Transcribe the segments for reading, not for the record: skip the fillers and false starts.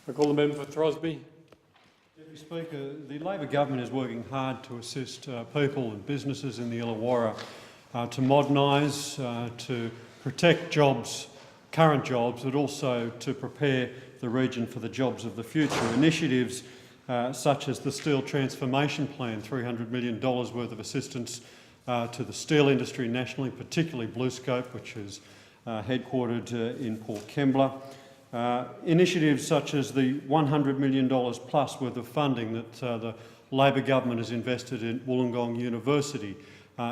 I call the member for Throsby. Deputy Speaker, the Labor government is working hard to assist people and businesses in the Illawarra to modernise, to protect jobs, current jobs, but also to prepare the region for the jobs of the future. Initiatives such as the Steel Transformation Plan, $300 million worth of assistance to the steel industry nationally, particularly BlueScope, which is headquartered in Port Kembla. Initiatives such as the $100 million plus worth of funding that the Labor government has invested in Wollongong University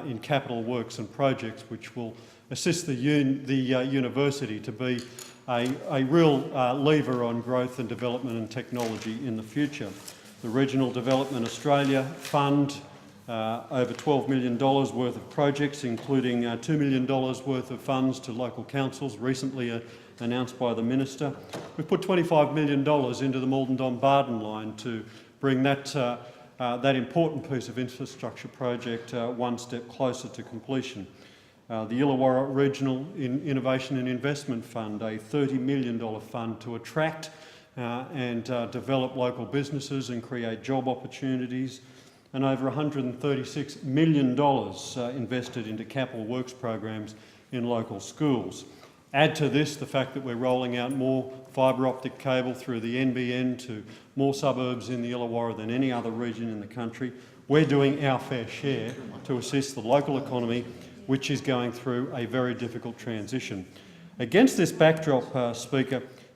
in capital works and projects, which will assist the university to be a real lever on growth and development and technology in the future. The Regional Development Australia Fund, over $12 million worth of projects, including $2 million worth of funds to local councils, recently announced by the Minister. We've put $25 million into the Malden-Dumbarton line to bring that important piece of infrastructure project one step closer to completion. The Illawarra Regional Innovation and Investment Fund, a $30 million fund to attract and develop local businesses and create job opportunities, and over $136 million invested into capital works programs in local schools. Add to this the fact that we're rolling out more fibre optic cable through the NBN to more suburbs in the Illawarra than any other region in the country. We're doing our fair share to assist the local economy, which is going through a very difficult transition. Against this backdrop,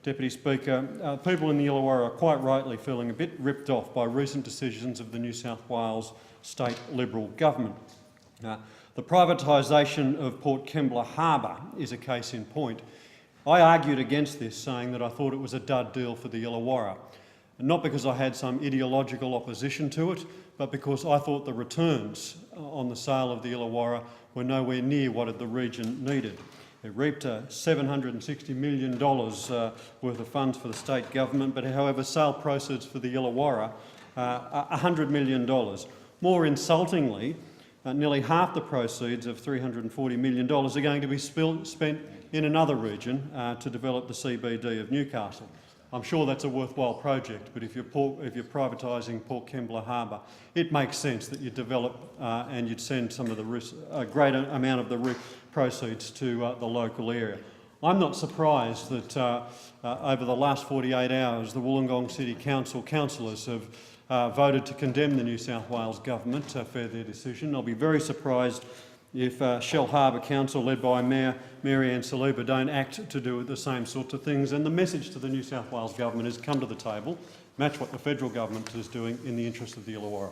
Deputy Speaker, people in the Illawarra are quite rightly feeling a bit ripped off by recent decisions of the New South Wales State Liberal Government. The privatisation of Port Kembla Harbour is a case in point. I argued against this, saying that I thought it was a dud deal for the Illawarra, not because I had some ideological opposition to it, but because I thought the returns on the sale of the Illawarra were nowhere near what the region needed. It reaped $760 million worth of funds for the state government, but however, sale proceeds for the Illawarra are $100 million. More insultingly, nearly half the proceeds of $340 million are going to be spent in another region to develop the CBD of Newcastle. I'm sure that's a worthwhile project, but if you're privatising Port Kembla Harbour, it makes sense that you develop and you'd send some of the a great amount of the proceeds to the local area. I'm not surprised that over the last 48 hours, the Wollongong City Council councillors have voted to condemn the New South Wales Government for their decision. I'll be very surprised if Shellharbour Council, led by Mayor Marianne Saliba, don't act to do the same sorts of things. And the message to the New South Wales Government is come to the table, match what the federal government is doing in the interest of the Illawarra.